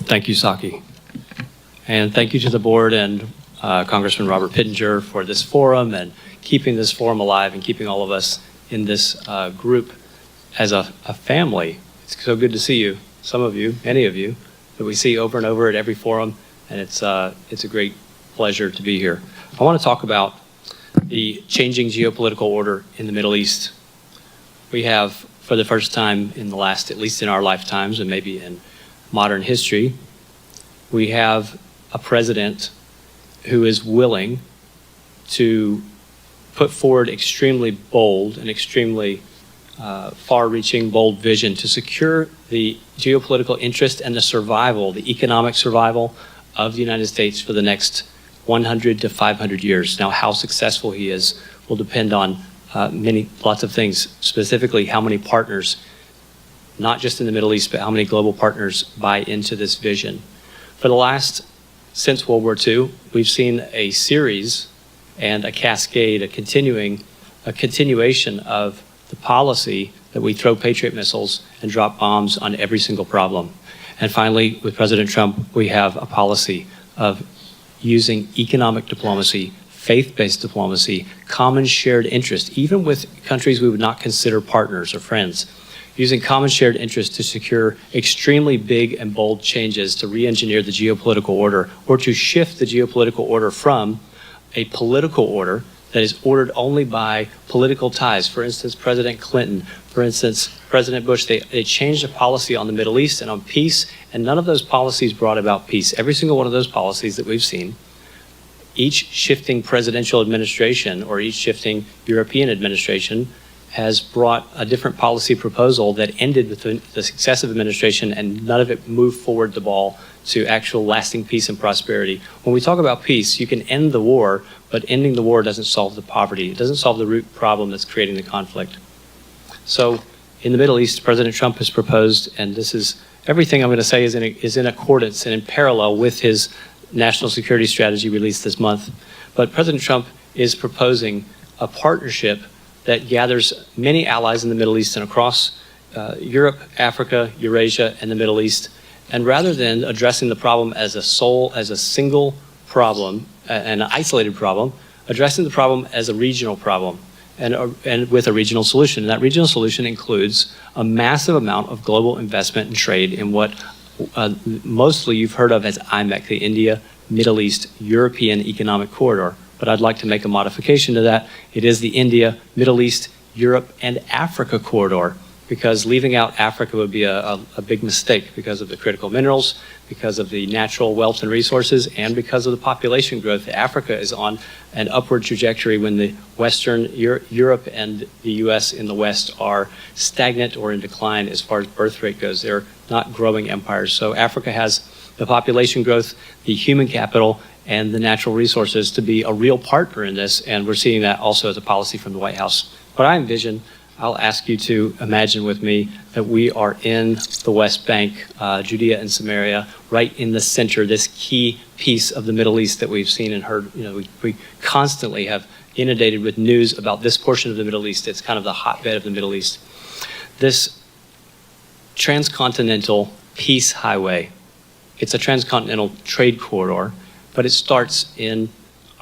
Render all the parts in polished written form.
Thank you, Saki. And thank you to the board and Congressman Robert Pittenger for this forum and keeping this forum alive and keeping all of us in this group as a family. It's so good to see you, some of you, many of you, that we see over and over at every forum, and it's a great pleasure to be here. I want to talk about the changing geopolitical order in the Middle East. We have, for the first time in the last, at least in our lifetimes and maybe in modern history, we have a president who is willing to put forward extremely bold and extremely far-reaching, bold vision to secure the geopolitical interest and the survival, the economic survival of the United States for the next 100 to 500 years. Now, how successful he is will depend on lots of things, specifically how many partners, not just in the Middle East, but how many global partners buy into this vision. For the last, since World War II, we've seen a series and a cascade, a continuation of the policy that we throw Patriot missiles and drop bombs on every single problem. And finally, with President Trump, we have a policy of using economic diplomacy, faith-based diplomacy, common shared interest, even with countries we would not consider partners or friends, using common shared interest to secure extremely big and bold changes to re-engineer the geopolitical order or to shift the geopolitical order from a political order that is ordered only by political ties. For instance, President Clinton, for instance, President Bush, they changed the policy on the Middle East and on peace, and none of those policies brought about peace. Every single one of those policies that we've seen, each shifting presidential administration or each shifting European administration has brought a different policy proposal that ended with the successive administration, and none of it moved forward the ball to actual lasting peace and prosperity. When we talk about peace, you can end the war, but ending the war doesn't solve the poverty. It doesn't solve the root problem that's creating the conflict. So in the Middle East, President Trump has proposed, and this is, everything I'm going to say is in accordance and in parallel with his national security strategy released this month. But President Trump is proposing a partnership that gathers many allies in the Middle East and across Europe, Africa, Eurasia, and the Middle East. And rather than addressing the problem as a single problem, an isolated problem, addressing the problem as a regional problem and with a regional solution. And that regional solution includes a massive amount of global investment and trade in what mostly you've heard of as IMEC, the India, Middle East, European Economic Corridor. But I'd like to make a modification to that. It is the India, Middle East, Europe, and Africa corridor, because leaving out Africa would be a big mistake because of the critical minerals, because of the natural wealth and resources, and because of the population growth. Africa is on an upward trajectory when the Western Europe and the US in the West are stagnant or in decline as far as birth rate goes. They're not growing empires. So Africa has the population growth, the human capital, and the natural resources to be a real partner in this, and we're seeing that also as a policy from the White House. What I envision, I'll ask you to imagine with me that we are in the West Bank, Judea and Samaria, right in the center, this key piece of the Middle East that we've seen and heard. You know, we constantly have inundated with news about this portion of the Middle East. It's kind of the hotbed of the Middle East. This transcontinental peace highway, it's a transcontinental trade corridor, but it starts in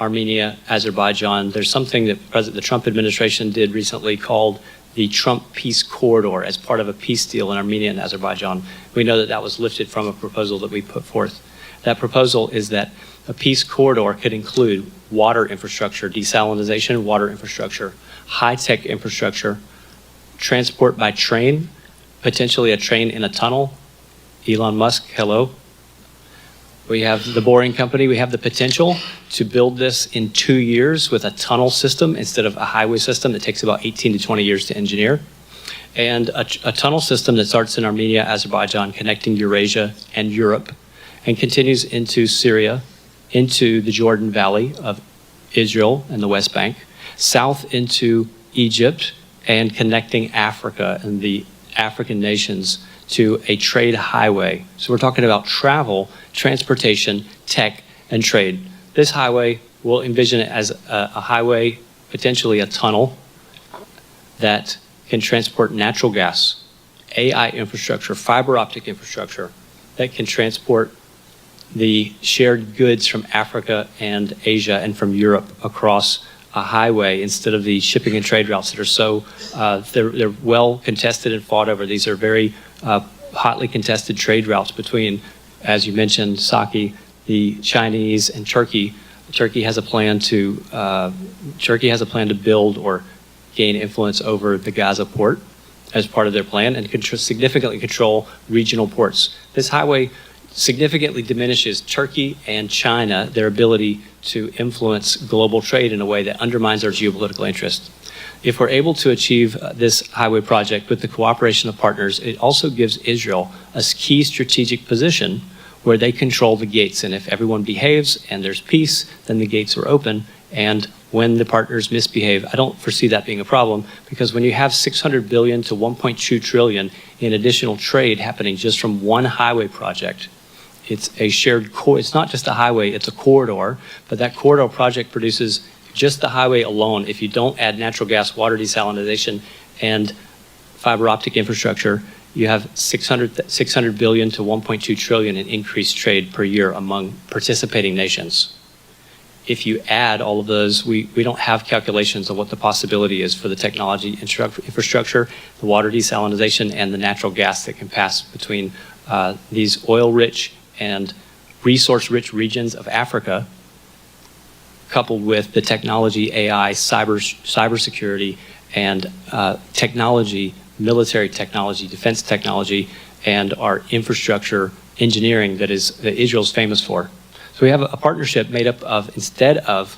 Armenia, Azerbaijan. There's something that the Trump administration did recently called the Trump Peace Corridor as part of a peace deal in Armenia and Azerbaijan. We know that that was lifted from a proposal that we put forth. That proposal is that a peace corridor could include water infrastructure, desalinization, water infrastructure, high-tech infrastructure, transport by train, potentially a train in a tunnel. Elon Musk, hello. We have the Boring Company. We have the potential to build this in 2 years with a tunnel system instead of a highway system that takes about 18 to 20 years to engineer. And a tunnel system that starts in Armenia, Azerbaijan, connecting Eurasia and Europe, and continues into Syria, into the Jordan Valley of Israel and the West Bank, south into Egypt, and connecting Africa and the African nations to a trade highway. So we're talking about travel, transportation, tech, and trade. This highway, we'll envision it as a highway, potentially a tunnel, that can transport natural gas, AI infrastructure, fiber optic infrastructure, that can transport the shared goods from Africa and Asia and from Europe across a highway instead of the shipping and trade routes that are so, they're well contested and fought over. These are very hotly contested trade routes between, as you mentioned, Saki, the Chinese, and Turkey. Turkey has a plan to build or gain influence over the Gaza port as part of their plan, and significantly control regional ports. This highway significantly diminishes Turkey and China, their ability to influence global trade in a way that undermines our geopolitical interest. If we're able to achieve this highway project with the cooperation of partners, it also gives Israel a key strategic position where they control the gates. And if everyone behaves and there's peace, then the gates are open. And when the partners misbehave, I don't foresee that being a problem, because when you have 600 billion to 1.2 trillion in additional trade happening just from one highway project, it's a shared it's not just a highway, it's a corridor, but that corridor project produces just the highway alone. If you don't add natural gas, water desalination, and fiber optic infrastructure, you have 600 billion to 1.2 trillion in increased trade per year among participating nations. If you add all of those, we don't have calculations of what the possibility is for the technology infrastructure, the water desalination, and the natural gas that can pass between these oil-rich and resource-rich regions of Africa, coupled with the technology, AI, cybersecurity, and technology, military technology, defense technology, and our infrastructure engineering that Israel's famous for. So we have a partnership made up of, instead of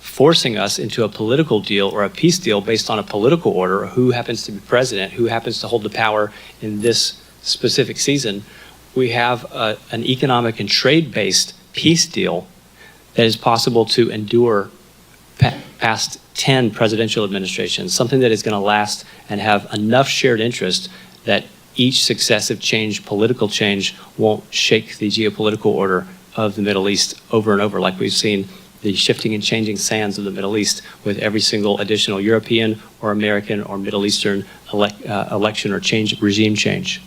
forcing us into a political deal or a peace deal based on a political order, who happens to be president, who happens to hold the power in this specific season, we have an economic and trade-based peace deal that is possible to endure past 10 presidential administrations, something that is going to last and have enough shared interest that each successive political change, won't shake the geopolitical order of the Middle East over and over, like we've seen the shifting and changing sands of the Middle East with every single additional European or American or Middle Eastern election or regime change.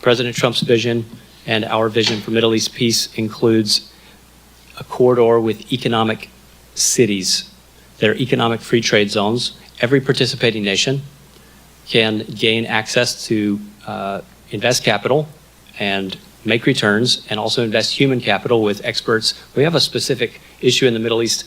President Trump's vision and our vision for Middle East peace includes a corridor with economic cities that are economic free trade zones. Every participating nation can gain access to invest capital and make returns, and also invest human capital with experts. We have a specific issue in the Middle East,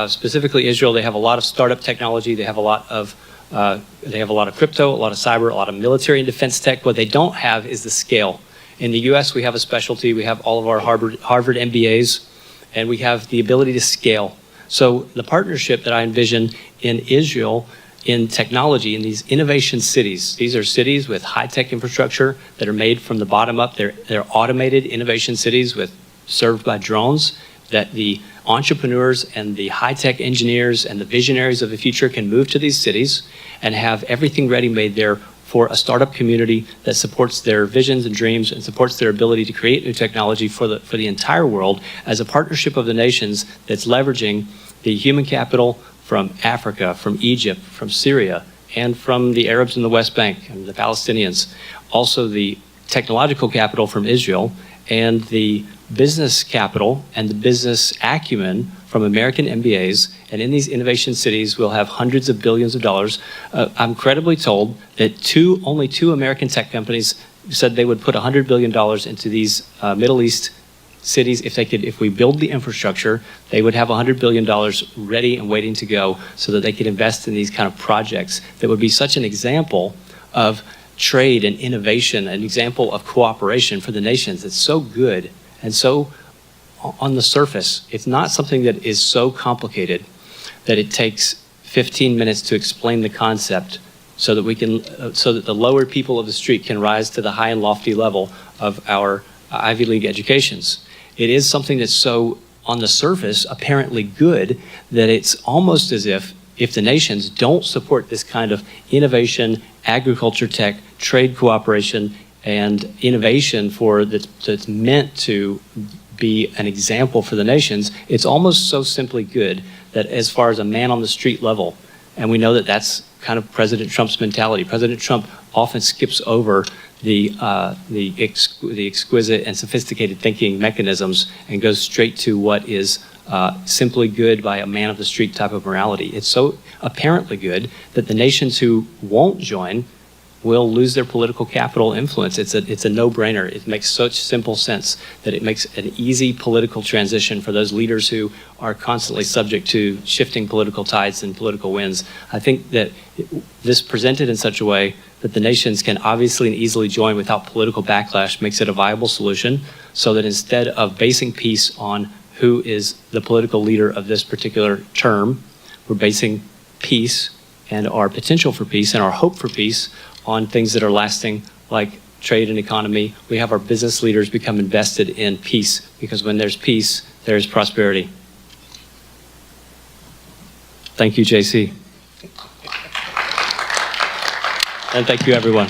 specifically Israel. They have a lot of startup technology. They have a lot of crypto, a lot of cyber, a lot of military and defense tech. What they don't have is the scale. In the US, we have a specialty. We have all of our Harvard MBAs, and we have the ability to scale. So the partnership that I envision in Israel in technology, in these innovation cities, these are cities with high-tech infrastructure that are made from the bottom up. They're automated innovation cities served by drones, that the entrepreneurs and the high-tech engineers and the visionaries of the future can move to these cities and have everything ready-made there for a startup community that supports their visions and dreams and supports their ability to create new technology for the entire world, as a partnership of the nations that's leveraging the human capital from Africa, from Egypt, from Syria, and from the Arabs in the West Bank and the Palestinians. Also the technological capital from Israel, and the business capital and the business acumen from American MBAs. And in these innovation cities, we'll have hundreds of billions of dollars. I'm credibly told that only two American tech companies said they would put $100 billion into these Middle East cities. If we build the infrastructure, they would have $100 billion ready and waiting to go, so that they could invest in these kind of projects that would be such an example of trade and innovation, an example of cooperation for the nations. It's so good and so on the surface. It's not something that is so complicated that it takes 15 minutes to explain the concept, so that so that the lower people of the street can rise to the high and lofty level of our Ivy League educations. It is something that's so on the surface apparently good that it's almost as if the nations don't support this kind of innovation, agriculture tech, trade cooperation, and innovation that's meant to be an example for the nations, it's almost so simply good that as far as a man on the street level, and we know that that's kind of President Trump's mentality. President Trump often skips over the exquisite and sophisticated thinking mechanisms and goes straight to what is simply good by a man of the street type of morality. It's so apparently good that the nations who won't join will lose their political capital influence. It's a no-brainer. It makes such simple sense that it makes an easy political transition for those leaders who are constantly subject to shifting political tides and political winds. I think that this presented in such a way that the nations can obviously and easily join without political backlash makes it a viable solution, so that instead of basing peace on who is the political leader of this particular term, we're basing peace and our potential for peace and our hope for peace on things that are lasting, like trade and economy. We have our business leaders become invested in peace, because when there's peace, there's prosperity. Thank you, JC. And thank you, everyone.